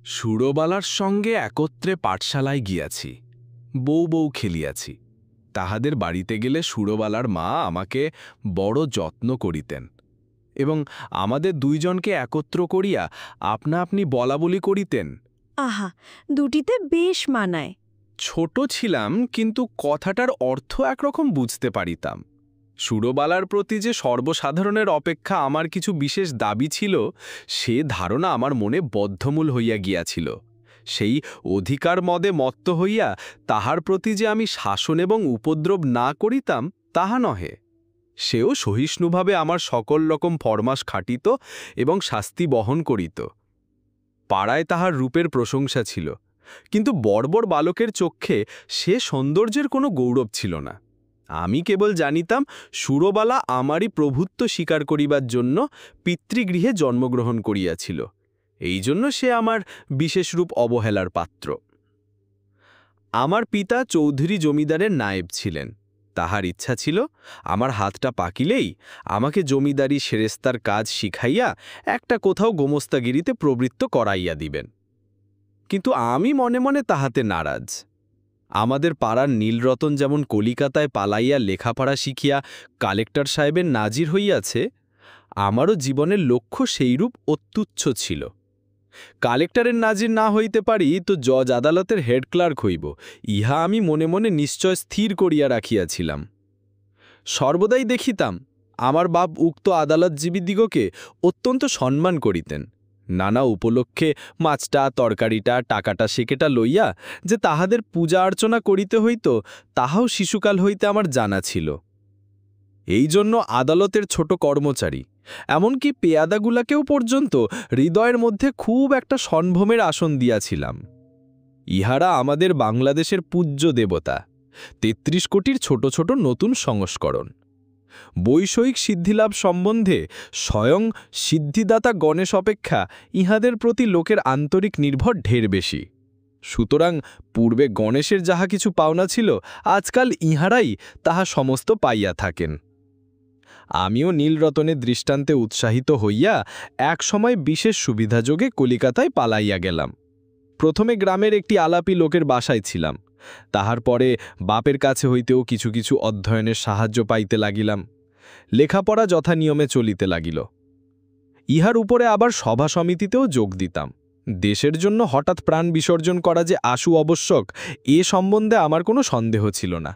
সুরবালার সঙ্গে একত্রে পাঠশালায় গিয়াছি, বউ বউ খেলিয়াছি। তাহাদের বাড়িতে গেলে সুরবালার মা আমাকে বড় যত্ন করিতেন এবং আমাদের দুইজনকে একত্র করিয়া আপনা আপনি বলাবলি করিতেন। আহা, দুটিতে বেশ মানায়। ছোট ছিলাম, কিন্তু কথাটার অর্থ একরকম বুঝতে পারিতাম। সুরবালার প্রতি যে সর্বসাধারণের অপেক্ষা আমার কিছু বিশেষ দাবি ছিল, সে ধারণা আমার মনে বদ্ধমূল হইয়া গিয়াছিল। সেই অধিকার মদে মত্ত হইয়া তাহার প্রতি যে আমি শাসন এবং উপদ্রব না করিতাম তাহা নহে। সেও সহিষ্ণুভাবে আমার সকল রকম ফরমাস খাটিত এবং শাস্তি বহন করিত। পাড়ায় তাহার রূপের প্রশংসা ছিল, কিন্তু বর্বর বালকের চক্ষে সে সৌন্দর্যের কোনো গৌরব ছিল না। আমি কেবল জানিতাম সুরবালা আমারই প্রভুত্ব স্বীকার করিবার জন্য পিতৃগৃহে জন্মগ্রহণ করিয়াছিল, এই জন্য সে আমার বিশেষরূপ অবহেলার পাত্র। আমার পিতা চৌধুরী জমিদারের নায়েব ছিলেন। তাহার ইচ্ছা ছিল আমার হাতটা পাকিলেই আমাকে জমিদারি সেরেস্তার কাজ শিখাইয়া একটা কোথাও গোমস্তাগিরিতে প্রবৃত্ত করাইয়া দিবেন। কিন্তু আমি মনে মনে তাহাতে নারাজ। আমাদের পাড়ার নীলরতন যেমন কলিকাতায় পালাইয়া লেখাপড়া শিখিয়া কালেক্টর সাহেবের নাজির হইয়াছে, আমারও জীবনের লক্ষ্য সেইরূপ অত্যুচ্ছ ছিল। কালেক্টরের নাজির না হইতে পারি তো জজ আদালতের হেড ক্লার্ক হইব, ইহা আমি মনে মনে নিশ্চয় স্থির করিয়া রাখিয়াছিলাম। সর্বদাই দেখিতাম আমার বাপ উক্ত আদালতজীবীদিগকে অত্যন্ত সম্মান করিতেন। নানা উপলক্ষে মাছটা, তরকারিটা, টাকাটা, সেকেটা লইয়া যে তাহাদের পূজা অর্চনা করিতে হইত, তাহাও শিশুকাল হইতে আমার জানা ছিল। এই জন্য আদালতের ছোট কর্মচারী, এমনকি পেয়াদাগুলাকেও পর্যন্ত হৃদয়ের মধ্যে খুব একটা সম্ভ্রমের আসন দিয়াছিলাম। ইহারা আমাদের বাংলাদেশের পূজ্য দেবতা, ৩৩ কোটির ছোট ছোট নতুন সংস্করণ। বৈষয়িক সিদ্ধিলাভ সম্বন্ধে স্বয়ং সিদ্ধিদাতা গণেশ অপেক্ষা ইহাদের প্রতি লোকের আন্তরিক নির্ভর ঢের বেশি। সুতরাং পূর্বে গণেশের যাহা কিছু পাওনা ছিল, আজকাল ইহারাই তাহা সমস্ত পাইয়া থাকেন। আমিও নীলরতনের দৃষ্টান্তে উৎসাহিত হইয়া এক সময় বিশেষ সুবিধাযোগে কলিকাতায় পালাইয়া গেলাম। প্রথমে গ্রামের একটি আলাপি লোকের বাসায় ছিলাম, তাহার পরে বাপের কাছে হইতেও কিছু কিছু অধ্যয়নের সাহায্য পাইতে লাগিলাম। লেখাপড়া যথা নিয়মে চলিতে লাগিল। ইহার উপরে আবার সভা সমিতিতেও যোগ দিতাম। দেশের জন্য হঠাৎ প্রাণ বিসর্জন করা যে আশু আবশ্যক, এ সম্বন্ধে আমার কোনো সন্দেহ ছিল না।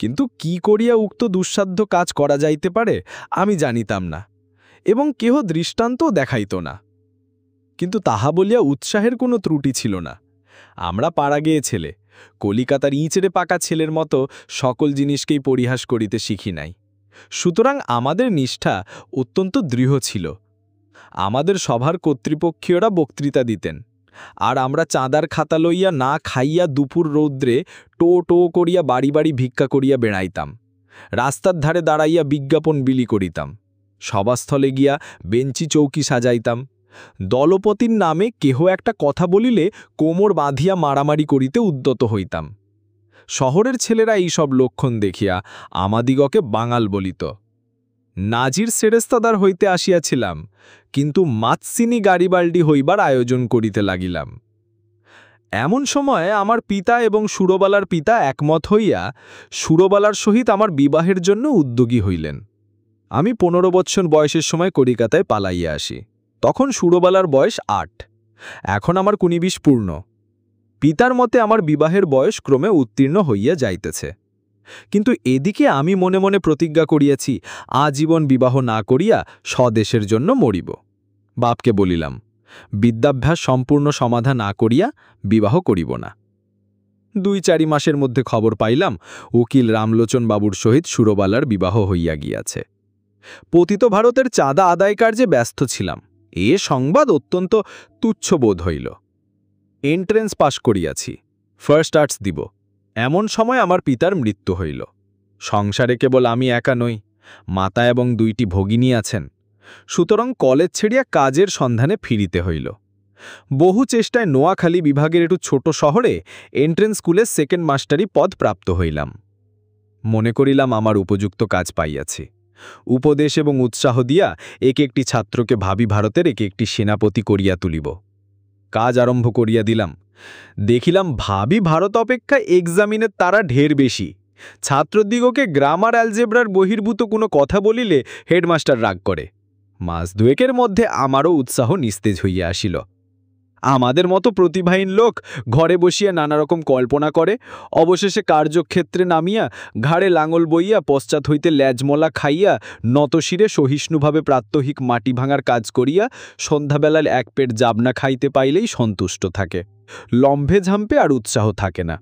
কিন্তু কি করিয়া উক্ত দুঃসাধ্য কাজ করা যাইতে পারে আমি জানিতাম না, এবং কেহ দৃষ্টান্তও দেখাইত না। কিন্তু তাহা বলিয়া উৎসাহের কোনো ত্রুটি ছিল না। আমরা পাড়া গেয়ে ছেলে, কলিকাতার ইঁচড়ে পাকা ছেলের মতো সকল জিনিসকেই পরিহাস করিতে শিখি নাই। সুতরাং আমাদের নিষ্ঠা অত্যন্ত দৃঢ় ছিল। আমাদের সভার কর্তৃপক্ষীয়রা বক্তৃতা দিতেন, আর আমরা চাঁদার খাতা লইয়া না খাইয়া দুপুর রৌদ্রে টো টো করিয়া বাড়ি বাড়ি ভিক্ষা করিয়া বেড়াইতাম। রাস্তার ধারে দাঁড়াইয়া বিজ্ঞাপন বিলি করিতাম। সভাস্থলে গিয়া বেঞ্চি চৌকি সাজাইতাম। দলপতির নামে কেহ একটা কথা বলিলে কোমর বাঁধিয়া মারামারি করিতে উদ্যত হইতাম। শহরের ছেলেরা এই সব লক্ষণ দেখিয়া আমাদিগকে বাঙাল বলিত। নাজির সেরেস্তাদার হইতে আসিয়াছিলাম, কিন্তু মাতসিনি গাড়িবাল্ডি হইবার আয়োজন করিতে লাগিলাম। এমন সময় আমার পিতা এবং সুরবালার পিতা একমত হইয়া সুরবালার সহিত আমার বিবাহের জন্য উদ্যোগী হইলেন। আমি ১৫ বৎসর বয়সের সময় কলিকাতায় পালাইয়া আসি। তখন সুরবালার বয়স ৮। এখন আমার ২৯ পূর্ণ। পিতার মতে আমার বিবাহের বয়স ক্রমে উত্তীর্ণ হইয়া যাইতেছে। কিন্তু এদিকে আমি মনে মনে প্রতিজ্ঞা করিয়াছি, আজীবন বিবাহ না করিয়া স্বদেশের জন্য মরিব। বাপকে বলিলাম, বিদ্যাভ্যাস সম্পূর্ণ সমাধা না করিয়া বিবাহ করিব না। ২-৪ মাসের মধ্যে খবর পাইলাম উকিল রামলোচন বাবুর সহিত সুরবালার বিবাহ হইয়া গিয়াছে। পতিত ভারতের চাঁদা আদায় কার্যে ব্যস্ত ছিলাম। এ সংবাদ অত্যন্ত তুচ্ছ বোধ হইল। এন্ট্রেন্স পাশ করিয়াছি, ফার্স্ট আর্টস দিব। এমন সময় আমার পিতার মৃত্যু হইল। সংসারে কেবল আমি একা নই, মাতা এবং ২টি ভগিনী আছেন। সুতরাং কলেজ ছেড়িয়া কাজের সন্ধানে ফিরিতে হইল। বহু চেষ্টায় নোয়াখালী বিভাগের একটু ছোট শহরে এন্ট্রেন্স স্কুলে সেকেন্ড মাস্টারি পদ প্রাপ্ত হইলাম। মনে করিলাম আমার উপযুক্ত কাজ পাইয়াছি। উপদেশ এবং উৎসাহ দিয়া এক একটি ছাত্রকে ভাবি ভারতের এক একটি সেনাপতি করিয়া তুলিব। কাজ আরম্ভ করিয়া দিলাম। দেখিলাম ভাবি ভারত অপেক্ষা এক্সামিনের তারা ঢের বেশি। ছাত্রদিগকে গ্রামার অ্যালজেব্রার বহির্ভূত কোনো কথা বলিলে হেডমাস্টার রাগ করে। মাস দুয়েকের মধ্যে আমারও উৎসাহ নিস্তেজ হইয়া আসিল। আমাদের মতো প্রতিভাহীন লোক ঘরে বসিয়া নানা রকম কল্পনা করে, অবশেষে কার্যক্ষেত্রে নামিয়া ঘাড়ে লাঙল বইয়া পশ্চাৎ হইতে ল্যাজমলা খাইয়া নতশিরে সহিষ্ণুভাবে প্রাত্যহিক মাটি ভাঙার কাজ করিয়া সন্ধ্যাবেলার এক পেট জাবনা খাইতে পাইলেই সন্তুষ্ট থাকে। লম্ভে ঝাম্পে আর উৎসাহ থাকে না।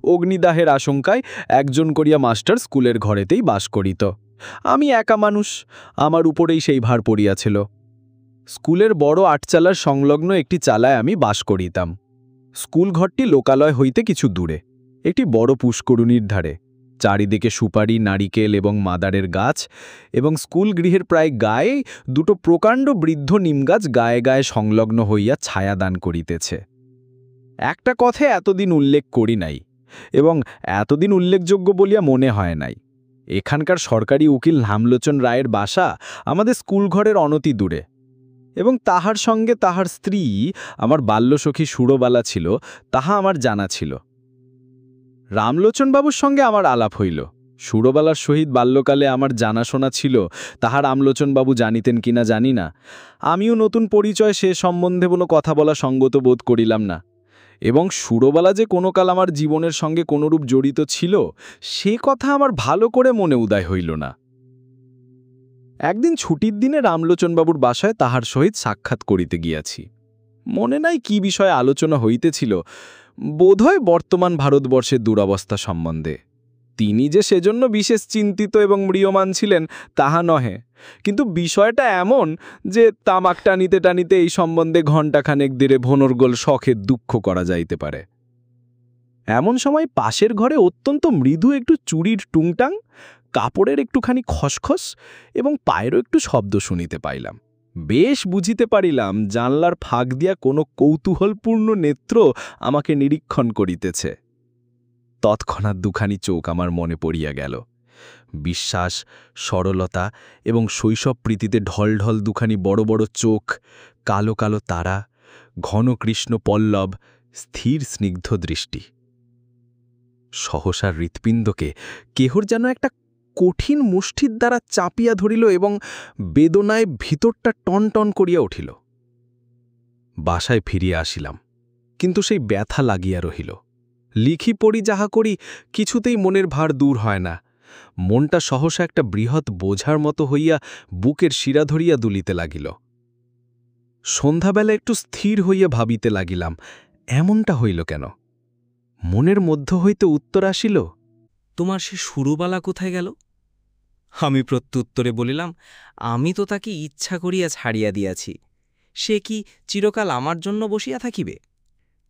অগ্নিদাহের আশঙ্কায় একজন করিয়া মাস্টার স্কুলের ঘরেতেই বাস করিত। আমি একা মানুষ, আমার উপরেই সেই ভার পড়িয়াছিল। স্কুলের বড় আটচালার সংলগ্ন একটি চালায় আমি বাস করিতাম। স্কুল ঘরটি লোকালয় হইতে কিছু দূরে, একটি বড় পুষ্করণীর ধারে। চারিদিকে সুপারি, নারিকেল এবং মাদারের গাছ, এবং স্কুল গৃহের প্রায় গায়ে দুটো প্রকাণ্ড বৃদ্ধ নিমগাছ গায়ে গায়ে সংলগ্ন হইয়া ছায়াদান করিতেছে। একটা কথা এতদিন উল্লেখ করি নাই, এবং এতদিন উল্লেখযোগ্য বলিয়া মনে হয় নাই। এখানকার সরকারি উকিল রামলোচন রায়ের বাসা আমাদের স্কুল ঘরের অনতি দূরে, এবং তাহার সঙ্গে তাহার স্ত্রী আমার বাল্যসখী সুরবালা ছিল, তাহা আমার জানা ছিল। রামলোচনবাবুর সঙ্গে আমার আলাপ হইল। সুরবালার সহিত বাল্যকালে আমার জানাশোনা ছিল, তাহা রামলোচনবাবু জানিতেন কিনা জানি না। আমিও নতুন পরিচয়, সে সম্বন্ধে কোনো কথা বলা সঙ্গত বোধ করিলাম না। এবং সুরবালা যে কোনো কাল আমার জীবনের সঙ্গে কোনরূপ জড়িত ছিল, সে কথা আমার ভালো করে মনে উদয় হইল না। একদিন ছুটির দিনে রামলোচনবাবুর বাসায় তাহার সহিত সাক্ষাৎ করিতে গিয়াছি। মনে নাই কি বিষয়ে আলোচনা হইতেছিল, বোধহয় বর্তমান ভারতবর্ষের দুরবস্থা সম্বন্ধে। তিনি যে সেজন্য বিশেষ চিন্তিত এবং ম্রিয়মান ছিলেন তাহা নহে, কিন্তু বিষয়টা এমন যে তামাক টানিতে টানিতে এই সম্বন্ধে ঘণ্টাখানেক ধীরে ভনর্গল শখের দুঃখ করা যাইতে পারে। এমন সময় পাশের ঘরে অত্যন্ত মৃদু একটু চুরির টুংটাং, কাপড়ের একটুখানি খসখস এবং পায়েরও একটু শব্দ শুনিতে পাইলাম। বেশ বুঝিতে পারিলাম জানলার ফাঁক দিয়া কোনো কৌতূহলপূর্ণ নেত্র আমাকে নিরীক্ষণ করিতেছে। তৎক্ষণাৎ দুখানি চোখ আমার মনে পড়িয়া গেল। বিশ্বাস, সরলতা এবং শৈশব প্রীতিতে ঢলঢল দুখানি বড় বড় চোখ, কালো কালো তারা, ঘন কৃষ্ণ পল্লব, স্থির স্নিগ্ধ দৃষ্টি। সহসা হৃৎপিণ্ডকে কেহর যেন একটা কঠিন মুষ্টির দ্বারা চাপিয়া ধরিল এবং বেদনায় ভিতরটা টনটন করিয়া উঠিল। বাসায় ফিরিয়া আসিলাম, কিন্তু সেই ব্যথা লাগিয়া রহিল। লিখি পড়ি যাহা করি, কিছুতেই মনের ভার দূর হয় না। মনটা সহসা একটা বৃহৎ বোঝার মতো হইয়া বুকের শিরা ধরিয়া দুলিতে লাগিল। সন্ধ্যাবেলা একটু স্থির হইয়া ভাবিতে লাগিলাম, এমনটা হইল কেন? মনের মধ্য হইতে উত্তর আসিল, তোমার সে সুরবালা কোথায় গেল? আমি প্রত্যুত্তরে বলিলাম, আমি তো তাকে ইচ্ছা করিয়া ছাড়িয়া দিয়াছি। সে কি চিরকাল আমার জন্য বসিয়া থাকিবে?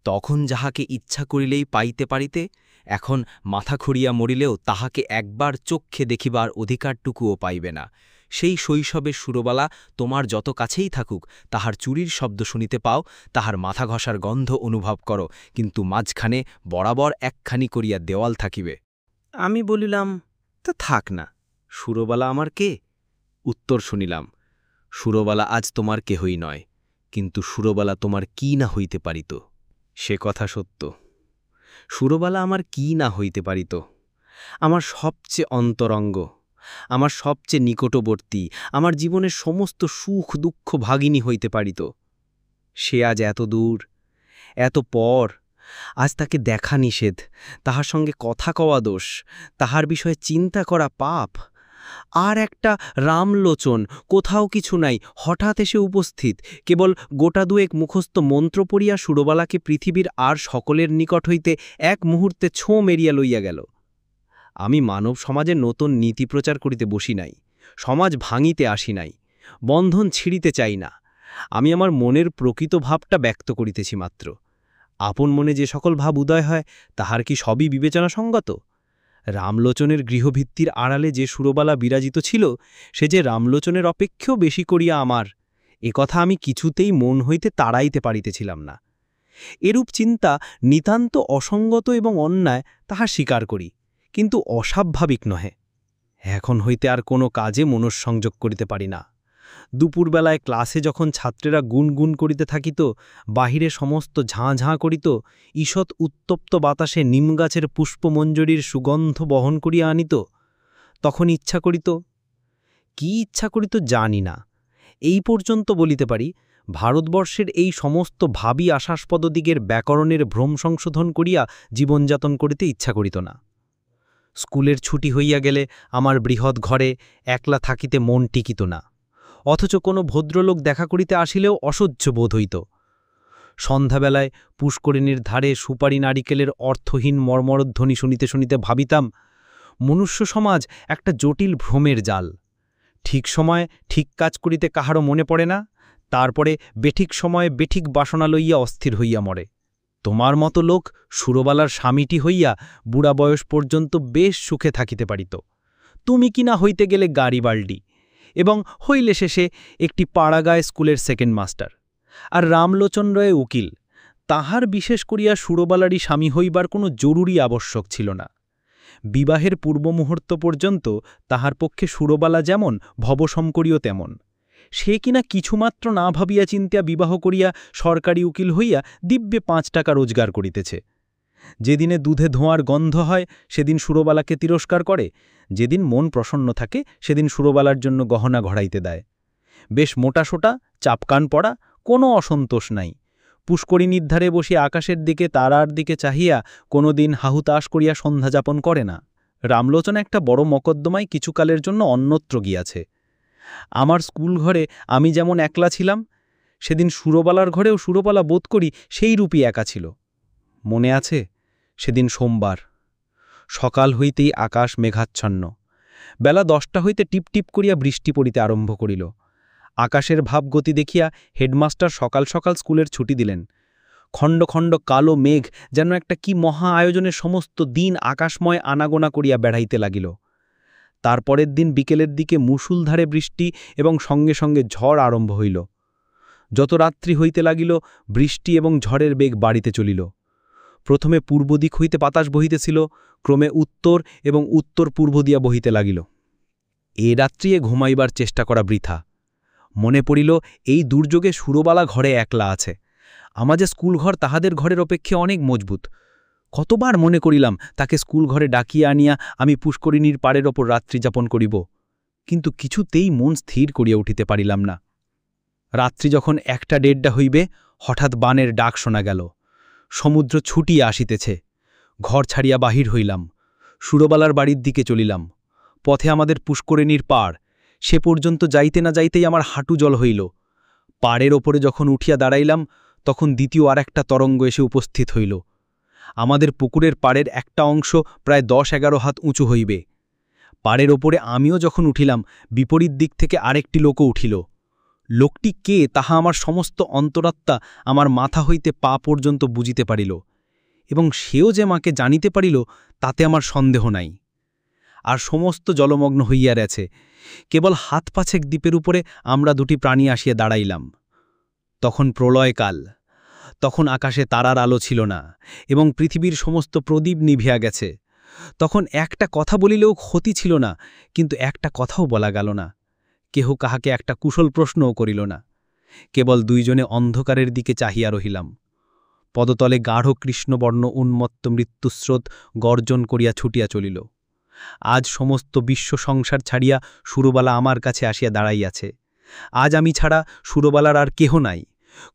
তখন যাহাকে ইচ্ছা করিলেই পাইতে পারিতে, এখন মাথা খুঁড়িয়া মরিলেও তাহাকে একবার চক্ষে দেখিবার অধিকারটুকুও পাইবে না। সেই শৈশবের সুরবালা তোমার যত কাছেই থাকুক, তাহার চুরির শব্দ শুনিতে পাও, তাহার মাথা ঘষার গন্ধ অনুভব করো, কিন্তু মাঝখানে বরাবর একখানি করিয়া দেওয়াল থাকিবে। আমি বলিলাম, তা থাক না, সুরবালা আমার কে? উত্তর শুনিলাম, সুরবালা আজ তোমার কেহই নয়, কিন্তু সুরবালা তোমার কি না হইতে পারিত। সে কথা সত্য, সুরবালা আমার কি না হইতে পারিত। আমার সবচেয়ে অন্তরঙ্গ, আমার সবচেয়ে নিকটবর্তী, আমার জীবনের সমস্ত সুখ দুঃখ ভাগিনী হইতে পারিত। সে আজ এত দূর, এত পর, আজ তাকে দেখা নিষেধ, তাহার সঙ্গে কথা কওয়া দোষ, তাহার বিষয়ে চিন্তা করা পাপ। আর একটা রামলোচন, কোথাও কিছু নাই, হঠাৎ এসে উপস্থিত, কেবল গোটা দুয়েক মুখস্থ মন্ত্র পড়িয়া সুরবালাকে পৃথিবীর আর সকলের নিকট হইতে এক মুহূর্তে ছোঁ মেরিয়া লইয়া গেল। আমি মানব সমাজে নতুন নীতি প্রচার করিতে বসি নাই, সমাজ ভাঙিতে আসি নাই, বন্ধন ছিঁড়িতে চাই না। আমি আমার মনের প্রকৃত ভাবটা ব্যক্ত করিতেছি মাত্র। আপন মনে যে সকল ভাব উদয় হয়, তাহার কি সবই বিবেচনা সঙ্গত? রামলোচনের গৃহভিত্তির আড়ালে যে সুরবালা বিরাজিত ছিল, সে যে রামলোচনের অপেক্ষাও বেশি করিয়া আমার, কথা আমি কিছুতেই মন হইতে তাড়াইতে পারিতেছিলাম না। এরূপ চিন্তা নিতান্ত অসঙ্গত এবং অন্যায়, তাহা স্বীকার করি, কিন্তু অস্বাভাবিক নহে। এখন হইতে আর কোনো কাজে মনঃসংযোগ করিতে পারি না। দুপুরবেলায় ক্লাসে যখন ছাত্রেরা গুনগুন করিতে থাকিত, বাহিরে সমস্ত ঝাঁ ঝাঁ করিত, ঈষৎ উত্তপ্ত বাতাসে নিমগাছের পুষ্পমঞ্জরীর সুগন্ধ বহন করিয়া আনিত, তখন ইচ্ছা করিত, কি ইচ্ছা করিত জানি না, এই পর্যন্ত বলিতে পারি, ভারতবর্ষের এই সমস্ত ভাবী আশাস্পদদিগের ব্যাকরণের ভ্রম সংশোধন করিয়া জীবনযাপন করিতে ইচ্ছা করিত না। স্কুলের ছুটি হইয়া গেলে আমার বৃহৎ ঘরে একলা থাকিতে মন টিকিত না, অথচ কোনো ভদ্রলোক দেখা করিতে আসিলেও অসহ্য বোধ হইত। সন্ধ্যাবেলায় পুষ্করিণীর ধারে সুপারি নারিকেলের অর্থহীন মর্মরধ্বনি শুনিতে শুনিতে ভাবিতাম, মনুষ্য সমাজ একটা জটিল ভ্রমের জাল। ঠিক সময়ে ঠিক কাজ করিতে কাহারও মনে পড়ে না, তারপরে বেঠিক সময়ে বেঠিক বাসনা লইয়া অস্থির হইয়া মরে। তোমার মতো লোক সুরবালার স্বামীটি হইয়া বুড়া বয়স পর্যন্ত বেশ সুখে থাকিতে পারিত। তুমি কিনা হইতে গেলে গাড়িবাল্ডি, এবং হইলে শেষে একটি পাড়াগায় স্কুলের সেকেন্ড মাস্টার। আর রামলোচন রায় উকিল, তাহার বিশেষ করিয়া সুরবালারই স্বামী হইবার কোনো জরুরি আবশ্যক ছিল না। বিবাহের পূর্ব মুহূর্ত পর্যন্ত তাহার পক্ষে সুরবালা যেমন, ভবশঙ্করীও তেমন। সে কিনা কিছুমাত্র না ভাবিয়া চিন্তিয়া বিবাহ করিয়া সরকারি উকিল হইয়া দিব্যে 5 টাকা রোজগার করিতেছে। যেদিনে দুধে ধোঁয়ার গন্ধ হয় সেদিন সুরবালাকে তিরস্কার করে, যেদিন মন প্রসন্ন থাকে সেদিন সুরবালার জন্য গহনা ঘড়াইতে দেয়। বেশ মোটাসোটা, চাপকান পড়া, কোনো অসন্তোষ নাই। পুষ্করিণীর ধারে বসিয়া আকাশের দিকে তারার দিকে চাহিয়া কোনো দিন হাহুতাশ করিয়া সন্ধ্যাযাপন করে না। রামলোচন একটা বড় মকদ্দমায় কিছুকালের জন্য অন্যত্র গিয়াছে। আমার স্কুল ঘরে আমি যেমন একলা ছিলাম, সেদিন সুরবালার ঘরেও সুরবালা বোধ করি সেই রূপই একা ছিল। মনে আছে, সেদিন সোমবার। সকাল হইতেই আকাশ মেঘাচ্ছন্ন। বেলা 10টা হইতে টিপটিপ করিয়া বৃষ্টি পড়িতে আরম্ভ করিল। আকাশের ভাবগতি দেখিয়া হেডমাস্টার সকাল সকাল স্কুলের ছুটি দিলেন। খণ্ড খণ্ড কালো মেঘ যেন একটা কি মহা আয়োজনের সমস্ত দিন আকাশময় আনাগোনা করিয়া বেড়াইতে লাগিল। তারপরের দিন বিকেলের দিকে মুষলধারে বৃষ্টি এবং সঙ্গে সঙ্গে ঝড় আরম্ভ হইল। যত রাত্রি হইতে লাগিল, বৃষ্টি এবং ঝড়ের বেগ বাড়িতে চলিল। প্রথমে পূর্ব দিক হইতে বাতাস বহিতেছিল, ক্রমে উত্তর এবং উত্তর পূর্ব দিয়া বহিতে লাগিল। এ রাত্রিয়ে ঘুমাইবার চেষ্টা করা বৃথা। মনে পড়িল, এই দুর্যোগে সুরবালা ঘরে একলা আছে। আমাদের স্কুলঘর তাহাদের ঘরের অপেক্ষা অনেক মজবুত। কতবার মনে করিলাম তাকে স্কুল ঘরে ডাকিয়া আনিয়া আমি পুষ্করিণীর পাড়ের ওপর রাত্রিযাপন করিব, কিন্তু কিছুতেই মন স্থির করিয়া উঠিতে পারিলাম না। রাত্রি যখন 1টা-1:30 হইবে, হঠাৎ বানের ডাক শোনা গেল। সমুদ্র ছুটিয়া আসিতেছে। ঘর ছাড়িয়া বাহির হইলাম, সুরবালার বাড়ির দিকে চলিলাম। পথে আমাদের পুষ্করিণীর পাড়, সে পর্যন্ত যাইতে না যাইতেই আমার হাঁটু জল হইল। পাড়ের ওপরে যখন উঠিয়া দাঁড়াইলাম, তখন দ্বিতীয় আর একটা তরঙ্গ এসে উপস্থিত হইল। আমাদের পুকুরের পাড়ের একটা অংশ প্রায় 10-11 হাত উঁচু হইবে। পাড়ের ওপরে আমিও যখন উঠিলাম, বিপরীত দিক থেকে আরেকটি লোকও উঠিল। লোকটি কে তাহা আমার সমস্ত অন্তরাত্মা আমার মাথা হইতে পা পর্যন্ত বুঝিতে পারিল, এবং সেও যে মাকে জানিতে পারিল তাতে আমার সন্দেহ নাই। আর সমস্ত জলমগ্ন হইয়া গেছে। কেবল হাত পাছেক দ্বীপের উপরে আমরা দুটি প্রাণী আসিয়া দাঁড়াইলাম। তখন প্রলয়কাল। তখন আকাশে তারার আলো ছিল না, এবং পৃথিবীর সমস্ত প্রদীপ নিভিয়া গেছে। তখন একটা কথা বলিলেও ক্ষতি ছিল না, কিন্তু একটা কথাও বলা গেল না। কেহ কাহাকে একটা কুশল প্রশ্নও করিল না। কেবল দুইজনে অন্ধকারের দিকে চাহিয়া রহিলাম। পদতলে গাঢ় কৃষ্ণবর্ণ উন্মত্ত মৃত্যুস্রোত গর্জন করিয়া ছুটিয়া চলিল। আজ সমস্ত বিশ্ব সংসার ছাড়িয়া সুরবালা আমার কাছে আসিয়া দাঁড়াইয়াছে। আজ আমি ছাড়া সুরবালার আর কেহ নাই।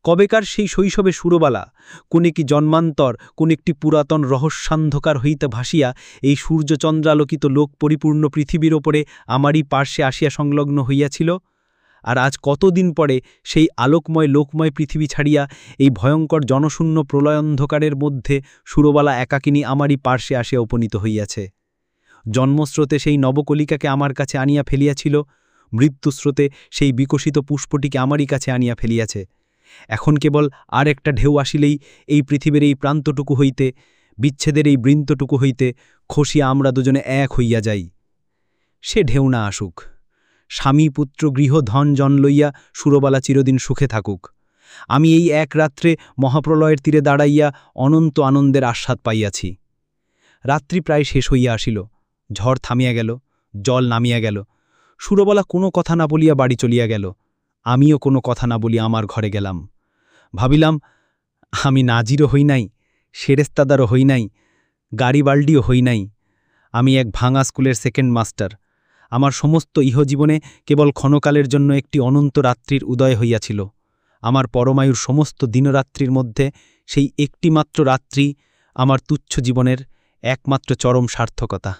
কবেকার সেই শৈশবে সুরবালা, কোন কি জন্মান্তর, কোন একটি পুরাতন রহস্যান্ধকার হইতে ভাসিয়া এই সূর্যচন্দ্রালোকিত লোক পরিপূর্ণ পৃথিবীর ওপরে আমারই পার্শ্বে আসিয়া সংলগ্ন হইয়াছিল। আর আজ কতদিন পরে সেই আলোকময় লোকময় পৃথিবী ছাড়িয়া এই ভয়ঙ্কর জনশূন্য প্রলয়ন্ধকারের মধ্যে সুরবালা একাকিনী আমারই পার্শ্বে আসিয়া উপনীত হইয়াছে। জন্মস্রোতে সেই নবকলিকাকে আমার কাছে আনিয়া ফেলিয়াছিল, মৃত্যুস্রোতে সেই বিকশিত পুষ্পটিকে আমারই কাছে আনিয়া ফেলিয়াছে। এখন কেবল আর একটা ঢেউ আসিলেই এই পৃথিবীর এই প্রান্তটুকু হইতে, বিচ্ছেদের এই বৃন্তটুকু হইতে খসিয়া আমরা দুজনে এক হইয়া যাই। সে ঢেউ না আসুক। স্বামী পুত্র গৃহ ধন জন লইয়া সুরবালা চিরদিন সুখে থাকুক। আমি এই এক রাত্রে মহাপ্রলয়ের তীরে দাঁড়াইয়া অনন্ত আনন্দের আস্বাদ পাইয়াছি। রাত্রি প্রায় শেষ হইয়া আসিল। ঝড় থামিয়া গেল, জল নামিয়া গেল। সুরবালা কোনো কথা না বলিয়া বাড়ি চলিয়া গেল। আমিও কোনো কথা না বলি আমার ঘরে গেলাম। ভাবিলাম, আমি নাজিরও হই নাই, সেরেস্তাদারও হই নাই, গাড়িবাল্ডিও হই নাই। আমি এক ভাঙা স্কুলের সেকেন্ড মাস্টার। আমার সমস্ত ইহজীবনে কেবল ক্ষণকালের জন্য একটি অনন্ত রাত্রির উদয় হইয়াছিল। আমার পরমায়ুর সমস্ত দিনরাত্রির মধ্যে সেই একটিমাত্র রাত্রি আমার তুচ্ছ জীবনের একমাত্র চরম সার্থকতা।